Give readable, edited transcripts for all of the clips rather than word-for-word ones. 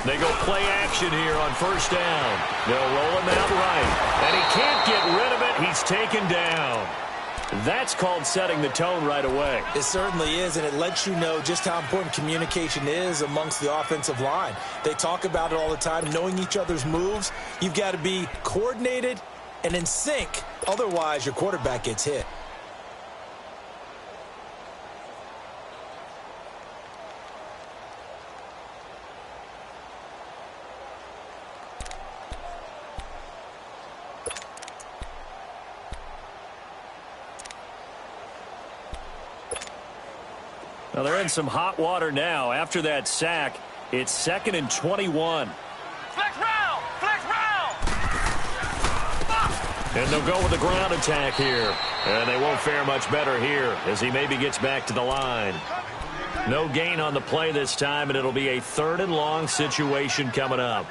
They go play action here on first down. They'll roll him out right. And he can't get rid of it. He's taken down. That's called setting the tone right away. It certainly is, and it lets you know just how important communication is amongst the offensive line. They talk about it all the time, knowing each other's moves. You've got to be coordinated and in sync. Otherwise, your quarterback gets hit. Well, they're in some hot water now. After that sack, it's 2nd and 21. Flex round! Flex round! And they'll go with the ground attack here. And they won't fare much better here as he maybe gets back to the line. No gain on the play this time, and it'll be a 3rd and long situation coming up.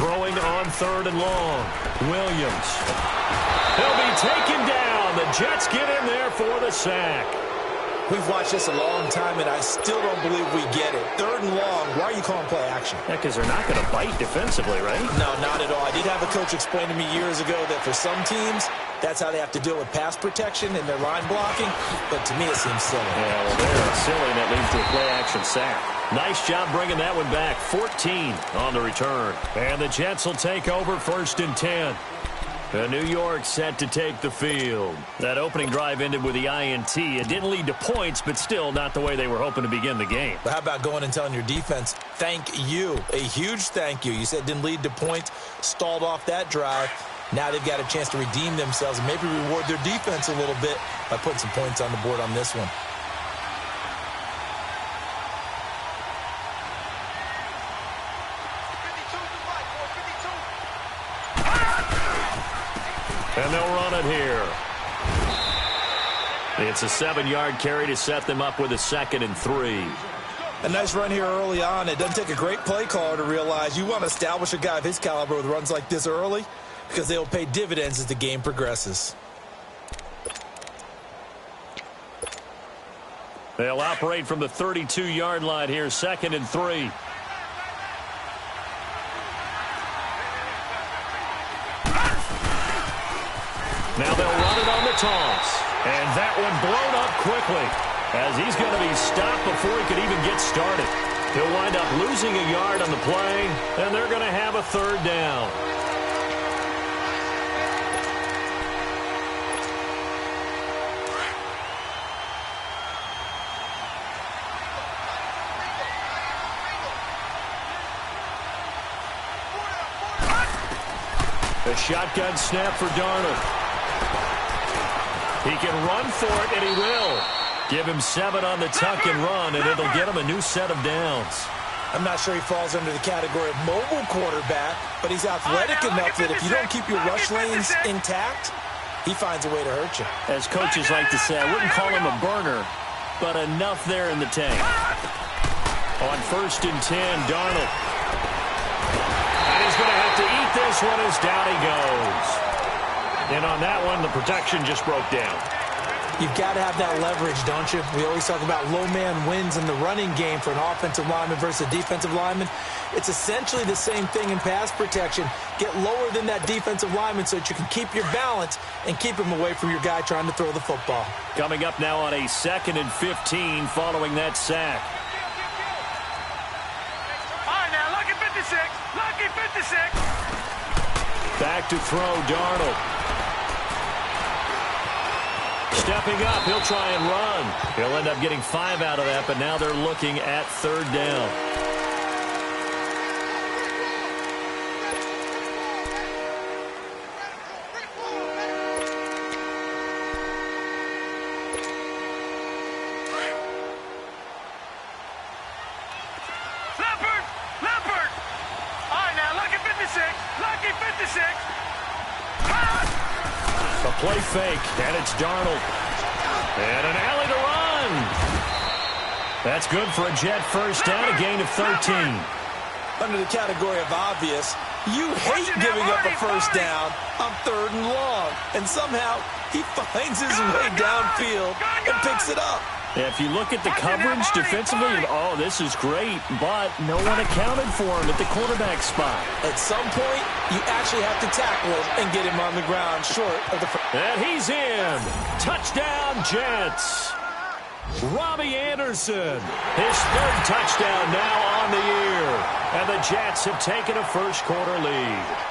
Throwing on 3rd and long. Williams. He'll be taken down. The Jets get in there for the sack. We've watched this a long time, and I still don't believe we get it. 3rd and long. Why are you calling play action? Yeah, because they're not going to bite defensively, right? No, not at all. I did have a coach explain to me years ago that for some teams, that's how they have to deal with pass protection and their line blocking. But to me, it seems silly. Yeah, well, they're silly, and that leads to a play-action sack. Nice job bringing that one back. 14 on the return. And the Jets will take over 1st and 10. New York set to take the field. That opening drive ended with the INT. It didn't lead to points, but still not the way they were hoping to begin the game. But how about going and telling your defense, thank you, a huge thank you. You said it didn't lead to points, stalled off that drive. Now they've got a chance to redeem themselves and maybe reward their defense a little bit by putting some points on the board on this one. And they'll run it here. It's a 7-yard carry to set them up with a 2nd and 3. A nice run here early on. It doesn't take a great play caller to realize you want to establish a guy of his caliber with runs like this early because they will pay dividends as the game progresses. They'll operate from the 32-yard line here, 2nd and 3. Now they'll run it on the toss. And that one blown up quickly as he's going to be stopped before he could even get started. He'll wind up losing a yard on the play, and they're going to have a 3rd down. A shotgun snap for Darnold. He can run for it, and he will. Give him 7 on the tuck and run, and it'll get him a new set of downs. I'm not sure he falls under the category of mobile quarterback, but he's athletic enough that if you don't keep your rush lanes intact, he finds a way to hurt you. As coaches like to say, I wouldn't call him a burner, but enough there in the tank. On 1st and 10, Darnold. And he's going to have to eat this one as down he goes. And on that one, the protection just broke down. You've got to have that leverage, don't you? We always talk about low man wins in the running game for an offensive lineman versus a defensive lineman. It's essentially the same thing in pass protection. Get lower than that defensive lineman so that you can keep your balance and keep him away from your guy trying to throw the football. Coming up now on a 2nd and 15 following that sack. All right, now, lucky 56. Lucky 56. Back to throw, Darnold. Stepping up, he'll try and run. He'll end up getting 5 out of that, but now they're looking at 3rd down. play fake, and it's Darnold. And an alley to run. That's good for a Jet first down, a gain of 13. Under the category of obvious, you hate giving up a first down on 3rd and long. And somehow, he finds his way downfield and picks it up. If you look at the coverage defensively, oh, this is great, but no one accounted for him at the quarterback spot. At some point, you actually have to tackle him and get him on the ground short of the first. And he's in. Touchdown, Jets. Robbie Anderson, his 3rd touchdown now on the year. And the Jets have taken a first-quarter lead.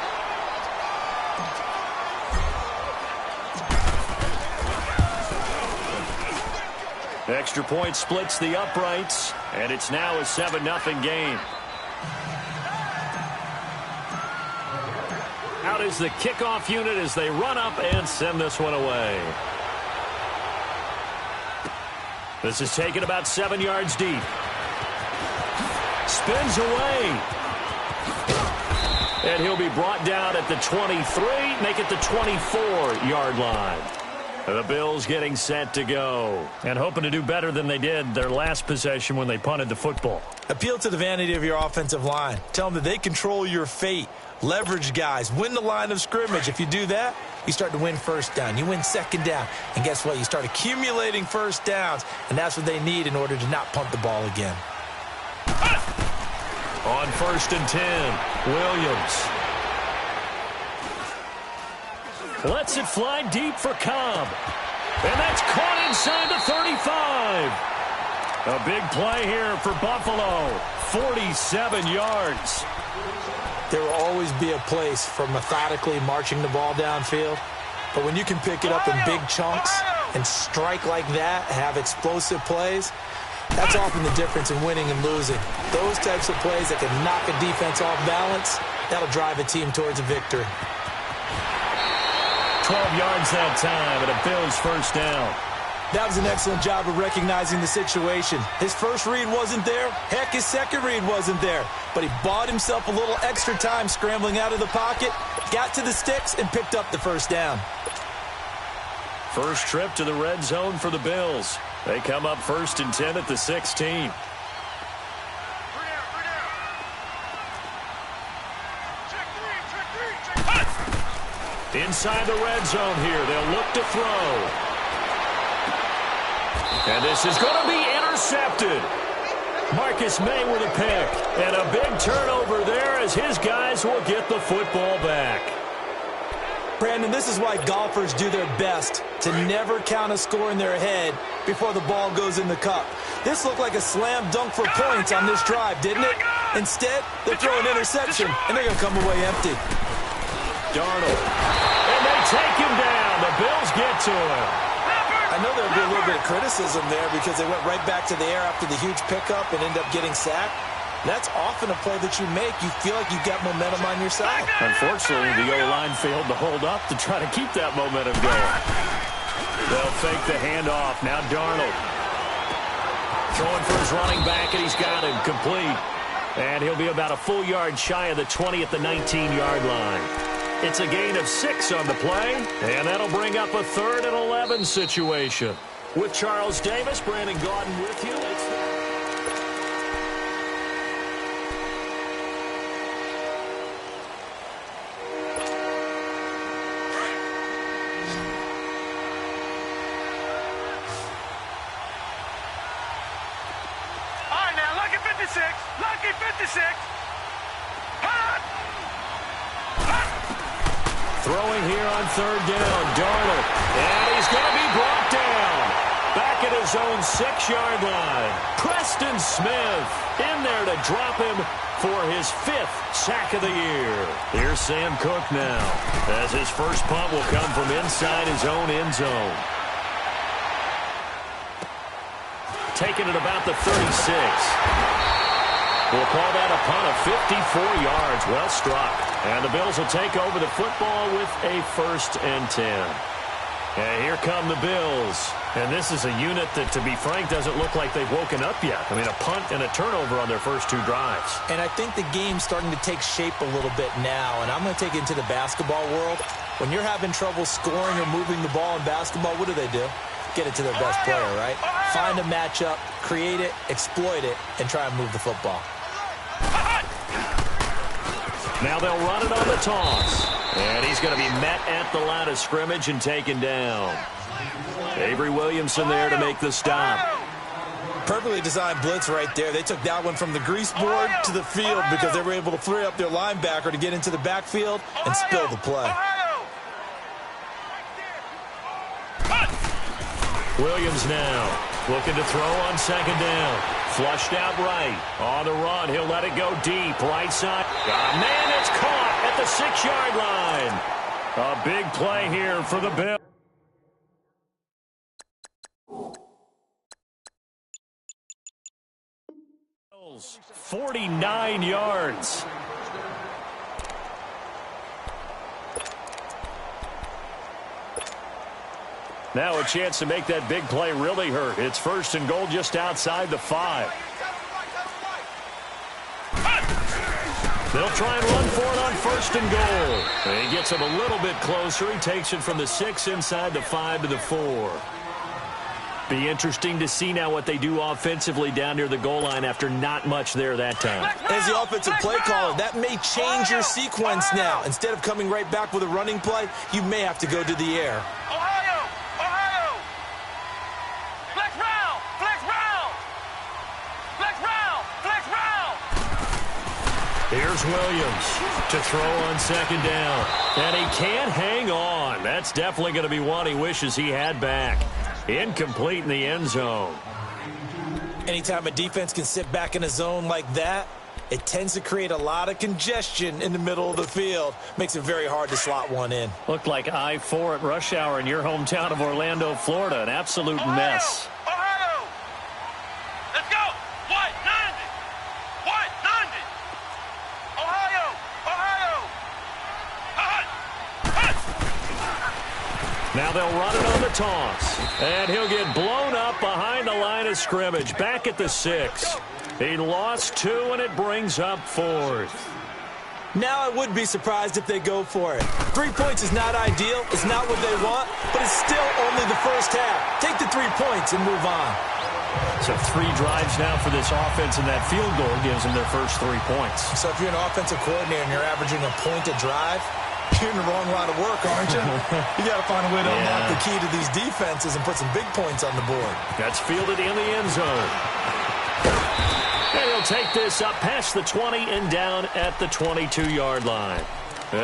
Extra point splits the uprights, and it's now a 7-0 game. Out is the kickoff unit as they run up and send this one away. This is taken about 7 yards deep. Spins away. And he'll be brought down at the 23, make it the 24-yard line. The Bills getting set to go and hoping to do better than they did their last possession when they punted the football. Appeal to the vanity of your offensive line. Tell them that they control your fate. Leverage guys. Win the line of scrimmage. If you do that, you start to win first down. You win 2nd down. And guess what? You start accumulating first downs. And that's what they need in order to not punt the ball again. On 1st and 10, Williams. Lets it fly deep for Cobb. And that's caught inside the 35. A big play here for Buffalo. 47 yards. There will always be a place for methodically marching the ball downfield. But when you can pick it up in big chunks and strike like that, have explosive plays, that's often the difference in winning and losing. Those types of plays that can knock a defense off balance, that'll drive a team towards a victory. 12 yards that time, and a Bills first down. That was an excellent job of recognizing the situation. His first read wasn't there. Heck, his second read wasn't there. But he bought himself a little extra time scrambling out of the pocket, got to the sticks, and picked up the first down. First trip to the red zone for the Bills. They come up 1st and 10 at the 16. Inside the red zone here. They'll look to throw. And this is going to be intercepted. Marcus May with a pick. And a big turnover there as his guys will get the football back. Brandon, this is why golfers do their best to never count a score in their head before the ball goes in the cup. This looked like a slam dunk for points on this drive, didn't it? Instead, they throw an interception, and they're going to come away empty. Darnold. And they take him down. The Bills get to him. I know there'll be a little bit of criticism there because they went right back to the air after the huge pickup and end up getting sacked. That's often a play that you make. You feel like you've got momentum on your side. Unfortunately, the O-line failed to hold up to try to keep that momentum going. They'll fake the handoff. Now Darnold. Throwing for his running back, and he's got him complete. And he'll be about a full yard shy of the 20 at the 19-yard line. It's a gain of 6 on the play, and that'll bring up a 3rd and 11 situation. With Charles Davis, Brandon Gaudin with you. All right, now, lucky 56. Lucky 56. Throwing here on 3rd down, Darnold. And he's going to be brought down. Back at his own 6-yard line. Preston Smith in there to drop him for his 5th sack of the year. Here's Sam Cook now, as his first punt will come from inside his own end zone. Taking it about the 36. We'll call that a punt of 54 yards. Well struck. And the Bills will take over the football with a 1st and 10. And here come the Bills. And this is a unit that, to be frank, doesn't look like they've woken up yet. I mean, a punt and a turnover on their first 2 drives. And I think the game's starting to take shape a little bit now. And I'm going to take it into the basketball world. When you're having trouble scoring or moving the ball in basketball, what do? Get it to their best player, right? Find a matchup, create it, exploit it, and try and move the football. Now they'll run it on the toss. And he's going to be met at the line of scrimmage and taken down. Avery Williamson there to make the stop. Perfectly designed blitz right there. They took that one from the grease board to the field because they were able to free up their linebacker to get into the backfield and spill the play. Williams now looking to throw on second down. Flushed out right. On the run, he'll let it go deep. Right side. Got a man that's caught at the 6-yard line. A big play here for the Bills. 49 yards. Now a chance to make that big play really hurt. It's 1st and goal just outside the 5. They'll try and run for it on 1st and goal. And he gets him a little bit closer. He takes it from the 6 inside the 5 to the 4. Be interesting to see now what they do offensively down near the goal line after not much there that time. As the offensive play caller, that may change your sequence now. Instead of coming right back with a running play, you may have to go to the air. Ohio! Flex round! Flex round! Flex round! Flex round! Here's Williams to throw on second down. And he can't hang on. That's definitely going to be one he wishes he had back. Incomplete in the end zone. Anytime a defense can sit back in a zone like that, it tends to create a lot of congestion in the middle of the field. Makes it very hard to slot one in. Looked like I-4 at rush hour in your hometown of Orlando, Florida. An absolute mess. Ohio! Let's go! White 90! White 90! Ohio! Now they'll run it on the toss. And he'll get blown up behind the line of scrimmage. Back at the 6. He lost 2, and it brings up 4th. Now I would be surprised if they go for it. 3 points is not ideal. It's not what they want, but it's still only the first half. Take the 3 points and move on. So 3 drives now for this offense, and that field goal gives them their first 3 points. So if you're an offensive coordinator and you're averaging a point a drive, you're in the wrong line of work, aren't you? You got to find a way to unlock the key to these defenses and put some big points on the board. That's fielded in the end zone. And he'll take this up past the 20 and down at the 22-yard line.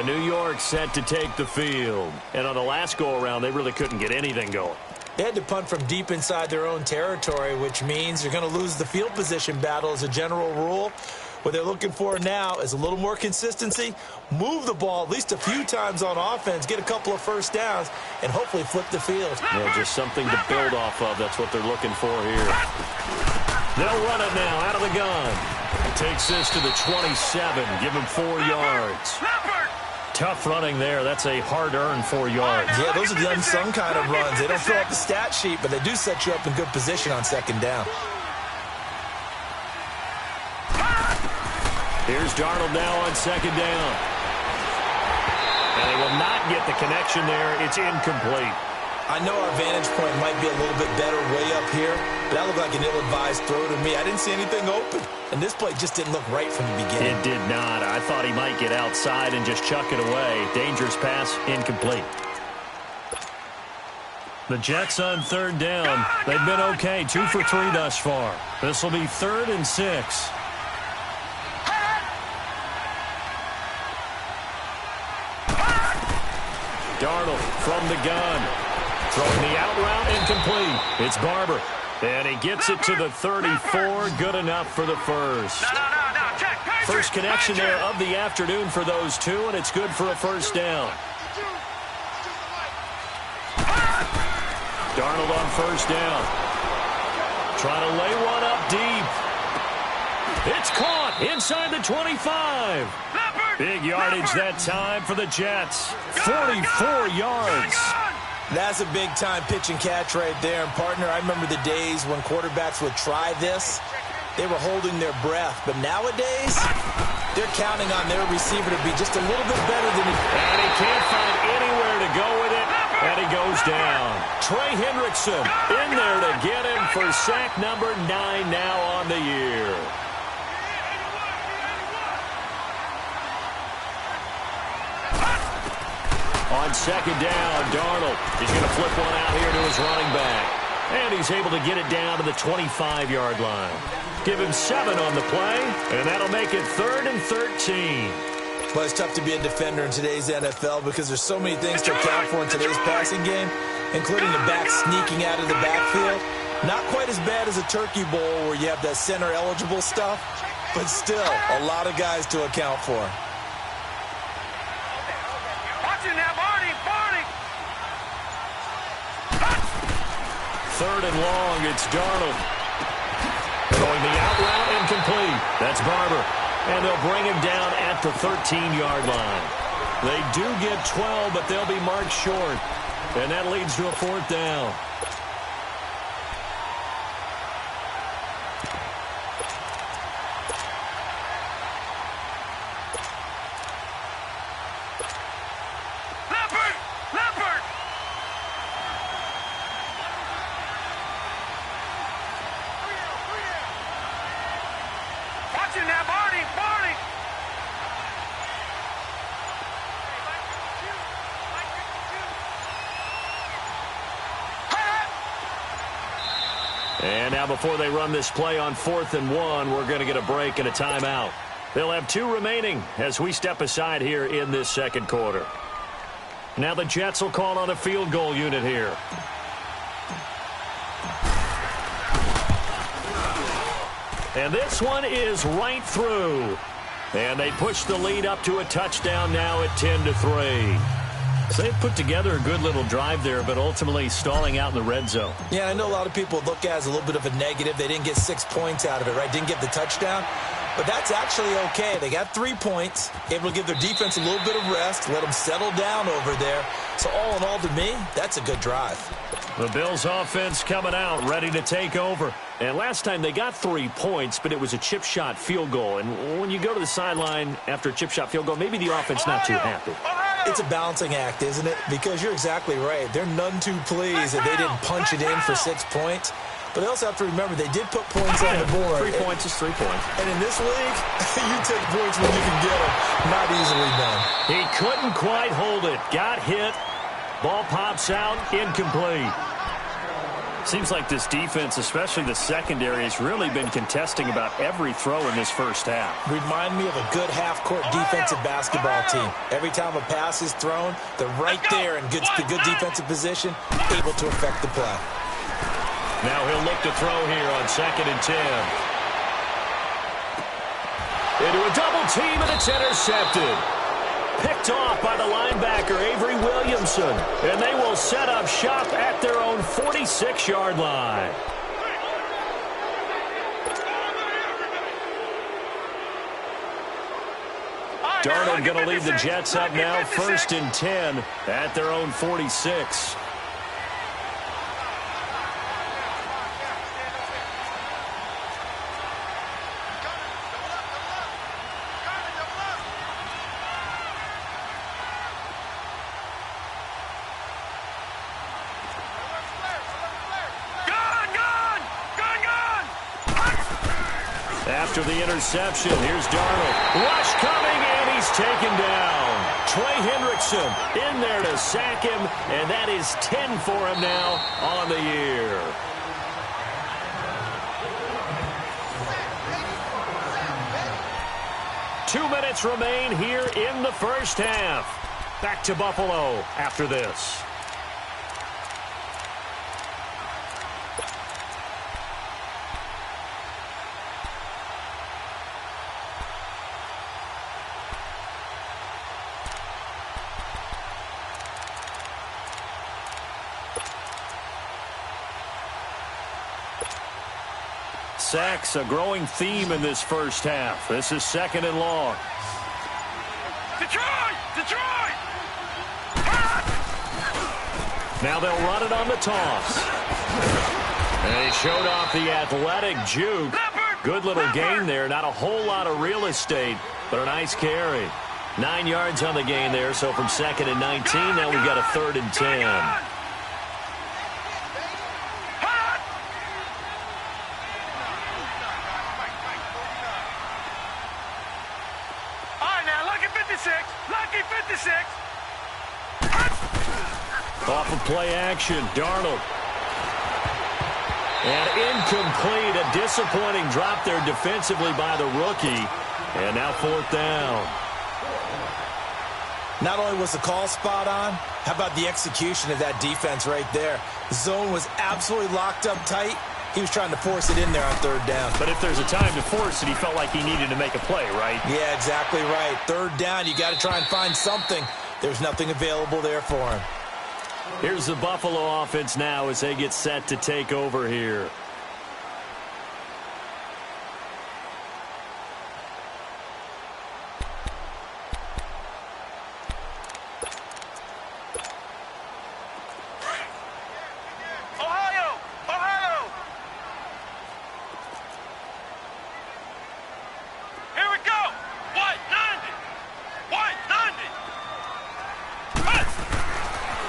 New York set to take the field. And on the last go-around, they really couldn't get anything going. They had to punt from deep inside their own territory, which means you're going to lose the field position battle as a general rule. What they're looking for now is a little more consistency, move the ball at least a few times on offense, get a couple of first downs, and hopefully flip the field. Yeah, just something to build off of. That's what they're looking for here. They'll run it now out of the gun. Takes this to the 27, give him 4 yards. Tough running there. That's a hard-earned 4 yards. Yeah, those are the unsung kind of runs. They don't fill up the stat sheet, but they do set you up in good position on second down. Here's Darnold now on second down. And they will not get the connection there. It's incomplete. I know our vantage point might be a little bit better way up here, but that looked like an ill-advised throw to me. I didn't see anything open, and this play just didn't look right from the beginning. It did not. I thought he might get outside and just chuck it away. Dangerous pass, incomplete. The Jets on third down. They've been okay, 2 for 3 thus far. This will be 3rd and 6. Darnold from the gun. Throwing the out route, incomplete. It's Barber. And he gets it to the 34. Good enough for the first. First connection there of the afternoon for those two, and it's good for a first down. Darnold on first down. Trying to lay one up deep. It's caught inside the 25. Big yardage that time for the Jets. 44 yards. That's a big-time pitch and catch right there. And, partner, I remember the days when quarterbacks would try this. They were holding their breath. But nowadays, they're counting on their receiver to be just a little bit better than it. And he can't find anywhere go with it, and he goes down. Trey Hendrickson in there to get him for sack number 9 now on the year. On second down, Darnold is going to flip one out here to his running back. And he's able to get it down to the 25-yard line. Give him 7 on the play, and that'll make it 3rd and 13. Well, it's tough to be a defender in today's NFL because there's so many things to account for in today's passing game, including the back sneaking out of the backfield. Not quite as bad as a turkey bowl where you have that center-eligible stuff, but still a lot of guys to account for. Watch it now, Barney, Barney. 3rd and long, it's Darnold. Going the out route, incomplete. That's Barber. And they'll bring him down at the 13-yard line. They do get 12, but they'll be marked short. And that leads to a 4th down. And now before they run this play on 4th and 1, we're going to get a break and a timeout. They'll have 2 remaining as we step aside here in this second quarter. Now the Jets will call on a field goal unit here. And this one is right through. And they push the lead up to a touchdown now at 10-3. So they've put together a good little drive there, but ultimately stalling out in the red zone. Yeah, I know a lot of people look at it as a little bit of a negative. They didn't get 6 points out of it, right? Didn't get the touchdown. But that's actually okay. They got 3 points, able to give their defense a little bit of rest, let them settle down over there. So all in all, to me, that's a good drive. The Bills offense coming out, ready to take over. And last time they got 3 points, but it was a chip shot field goal. And when you go to the sideline after a chip shot field goal, maybe the offense not too happy. It's a balancing act, isn't it? Because you're exactly right. They're none too pleased that they didn't punch it in for 6 points. But they also have to remember they did put points on the board. 3 points is 3 points. And in this league, you take points when you can get them. Not easily done. He couldn't quite hold it. Got hit. Ball pops out. Incomplete. Seems like this defense, especially the secondary, has really been contesting about every throw in this first half. Remind me of a good half-court defensive basketball team. Every time a pass is thrown, they're right there in good defensive position, able to affect the play. Now he'll look to throw here on 2nd and 10. Into a double team, and it's intercepted. Picked off by the linebacker, Avery Williamson. And they will set up shop at their own 46-yard line. Darnold going to lead the Jets up now, 1st and 10 at their own 46. After the interception, here's Darnold. Rush coming, and he's taken down. Trey Hendrickson in there to sack him, and that is 10 for him now on the year. Two minutes remain here in the first half. Back to Buffalo after this. Sacks, a growing theme in this first half. This is 2nd and long. Detroit! Detroit! Now they'll run it on the toss. And he showed off the athletic juke. Good little gain there. Not a whole lot of real estate, but a nice carry. 9 yards on the game there, so from 2nd and 19, now we've got a 3rd and 10. Lucky 56. Off of play action, Darnold. And incomplete, a disappointing drop there defensively by the rookie. And now 4th down. Not only was the call spot on, how about the execution of that defense right there? The zone was absolutely locked up tight. He was trying to force it in there on 3rd down. But if there's a time to force it, he felt like he needed to make a play, right? Yeah, exactly right. 3rd down, you got to try and find something. There's nothing available there for him. Here's the Buffalo offense now as they get set to take over here.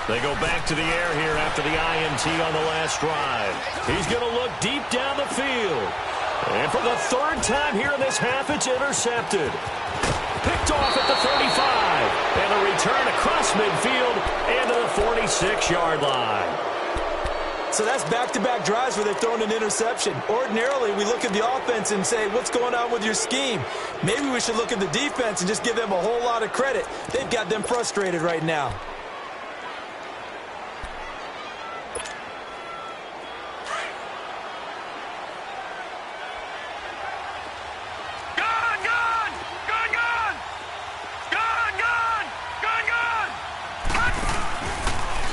They go back to the air here after the INT on the last drive. He's going to look deep down the field. And for the 3rd time here in this half, it's intercepted. Picked off at the 35. And a return across midfield and to the 46-yard line. So that's back-to-back drives where they've thrown an interception. Ordinarily, we look at the offense and say, what's going on with your scheme? Maybe we should look at the defense and just give them a whole lot of credit. They've got them frustrated right now.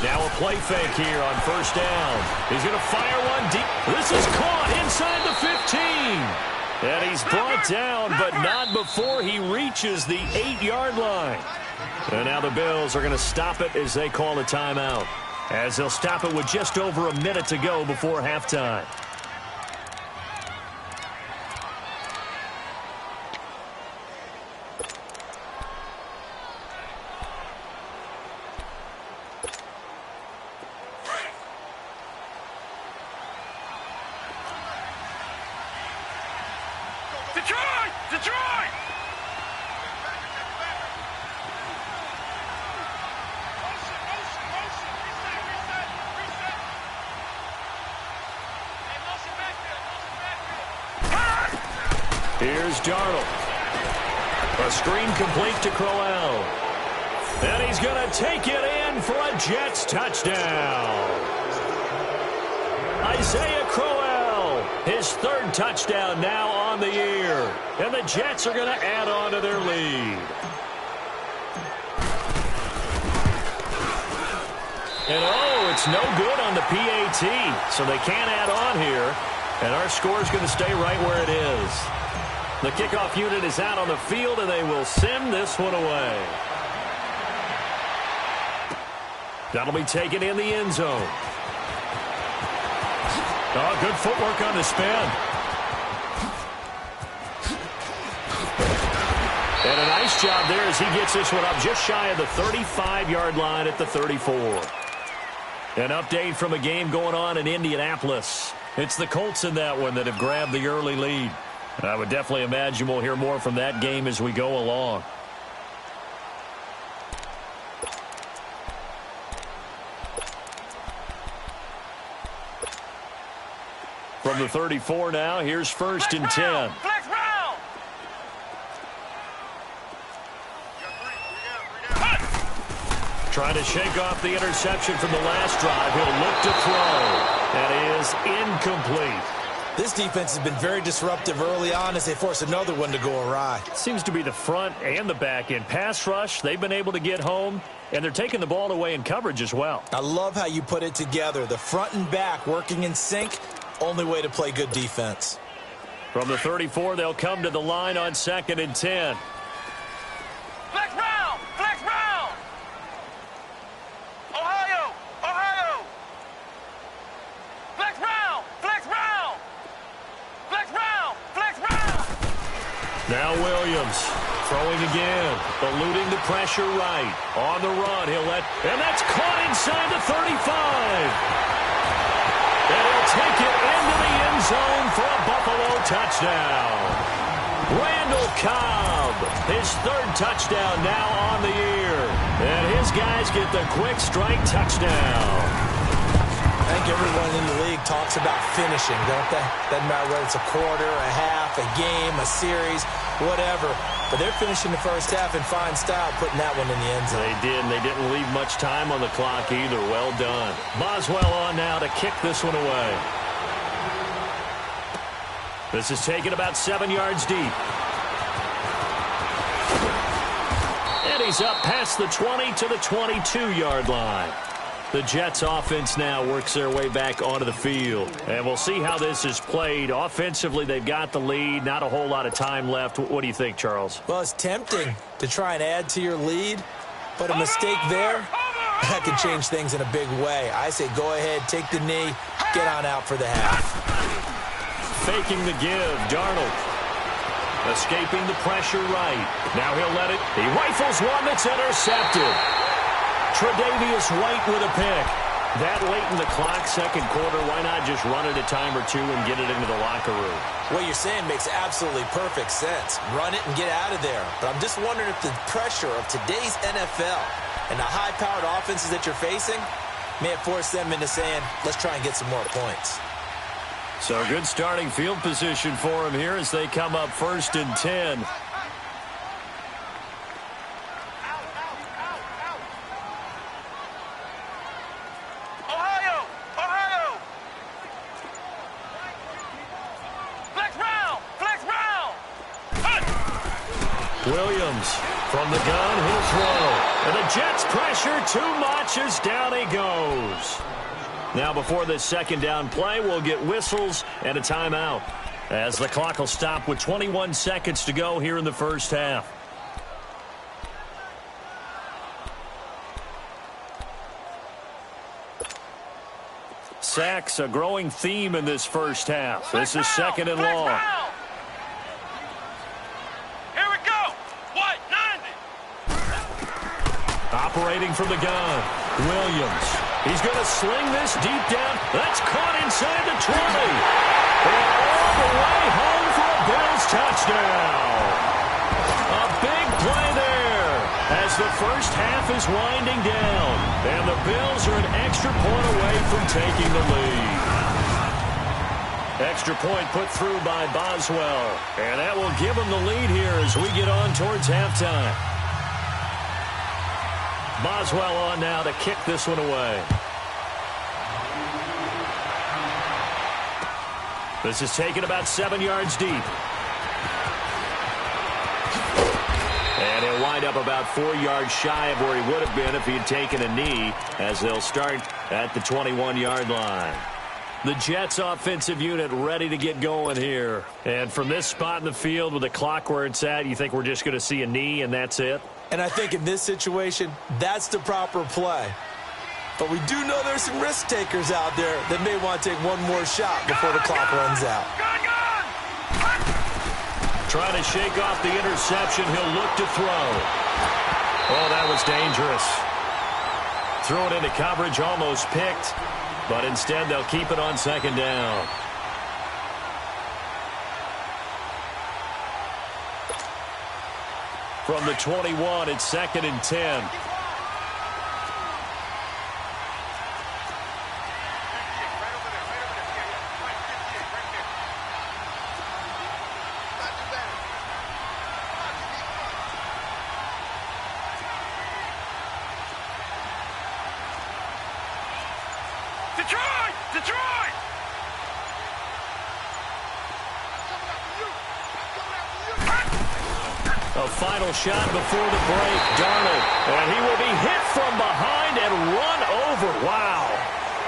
Now a play fake here on 1st down. He's going to fire one deep. This is caught inside the 15. And he's brought down, but not before he reaches the 8-yard line. And now the Bills are going to stop it as they call a timeout. As they'll stop it with just over a minute to go before halftime. Detroit! Here's Darnold. A screen complete to Crowell. And he's going to take it in for a Jets touchdown. Isaiah Crowell, his 3rd touchdown now on the year. And the Jets are going to add on to their lead. And oh, it's no good on the PAT. So they can't add on here. And our score is going to stay right where it is. The kickoff unit is out on the field, and they will send this one away. That'll be taken in the end zone. Oh, good footwork on the spin. And a nice job there as he gets this one up just shy of the 35-yard line at the 34. An update from a game going on in Indianapolis. It's the Colts in that one that have grabbed the early lead. And I would definitely imagine we'll hear more from that game as we go along. From the 34 now, here's 1st and 10. Flex round! Trying to shake off the interception from the last drive. He'll look to throw. That is incomplete. This defense has been very disruptive early on as they force another one to go awry. Seems to be the front and the back end. Pass rush, they've been able to get home, and they're taking the ball away in coverage as well. I love how you put it together. The front and back working in sync, only way to play good defense. From the 34, they'll come to the line on 2nd and 10. Flex round! Flex round! Ohio! Ohio! Flex round! Flex round! Flex round! Flex round! Now Williams Throwing again. Eluding the pressure right. On the run. And that's caught inside the 35. And he'll take it into the end zone for a Buffalo touchdown. Randall Cobb, his third touchdown now on the year. And his guys get the quick strike touchdown. I think everyone in the league talks about finishing, don't they? Doesn't matter whether it's a quarter, a half, a game, a series, whatever. But they're finishing the first half in fine style, putting that one in the end zone. They did, and they didn't leave much time on the clock either. Well done. Boswell on now to kick this one away. This is taken about 7 yards deep. And he's up past the 20 to the 22-yard line. The Jets offense now works their way back onto the field. And we'll see how this is played. Offensively, they've got the lead. Not a whole lot of time left. What do you think, Charles? Well, it's tempting to try and add to your lead, but a mistake there, that could change things in a big way. I say go ahead, take the knee, get on out for the half. Faking the give, Darnold. Escaping the pressure right. Now he'll let it. He rifles one that's intercepted. Tre'Davious White with a pick. That late in the clock, second quarter, why not just run it a time or two and get it into the locker room? What you're saying makes absolutely perfect sense. Run it and get out of there. But I'm just wondering if the pressure of today's NFL and the high-powered offenses that you're facing may have forced them into saying, let's try and get some more points. So good starting field position for him here as they come up 1st and 10. Williams from the gun, he'll throw. And the Jets pressure too much as down he goes. Now before this second down play, we'll get whistles and a timeout as the clock will stop with 21 seconds to go here in the first half. Sacks, a growing theme in this first half. This is second and long. Operating from the gun, Williams. He's going to sling this deep down. That's caught inside the 20. And all the way home for a Bills touchdown. A big play there as the first half is winding down. And the Bills are an extra point away from taking the lead. Extra point put through by Boswell. And that will give them the lead here as we get on towards halftime. Boswell on now to kick this one away. This is taken about 7 yards deep. And he'll wind up about 4 yards shy of where he would have been if he had taken a knee, as they'll start at the 21-yard line. The Jets offensive unit ready to get going here. And from this spot in the field with the clock where it's at, you think we're just going to see a knee and that's it? And I think in this situation, that's the proper play. But we do know there's some risk takers out there that may want to take one more shot before the clock runs out. Trying to shake off the interception. He'll look to throw. Oh, that was dangerous. Throw it into coverage, almost picked. But instead, they'll keep it on second down. From the 21, it's 2nd and 10. Detroit! A final shot before the break. Darnold. And he will be hit from behind and run over. Wow.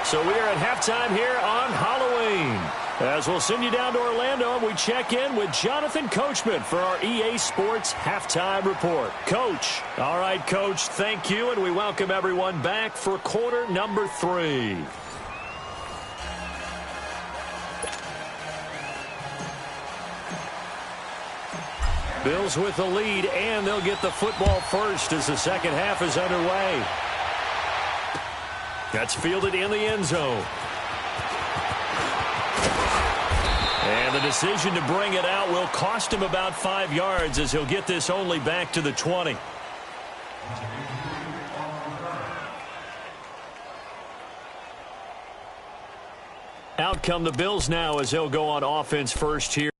So we are at halftime here on Halloween. As we'll send you down to Orlando, and we check in with Jonathan Coachman for our EA Sports Halftime Report. Coach. All right, Coach, thank you, and we welcome everyone back for quarter number 3. Bills with the lead, and they'll get the football first as the second half is underway. That's fielded in the end zone. And the decision to bring it out will cost him about 5 yards as he'll get this only back to the 20. Out come the Bills now as they'll go on offense first here.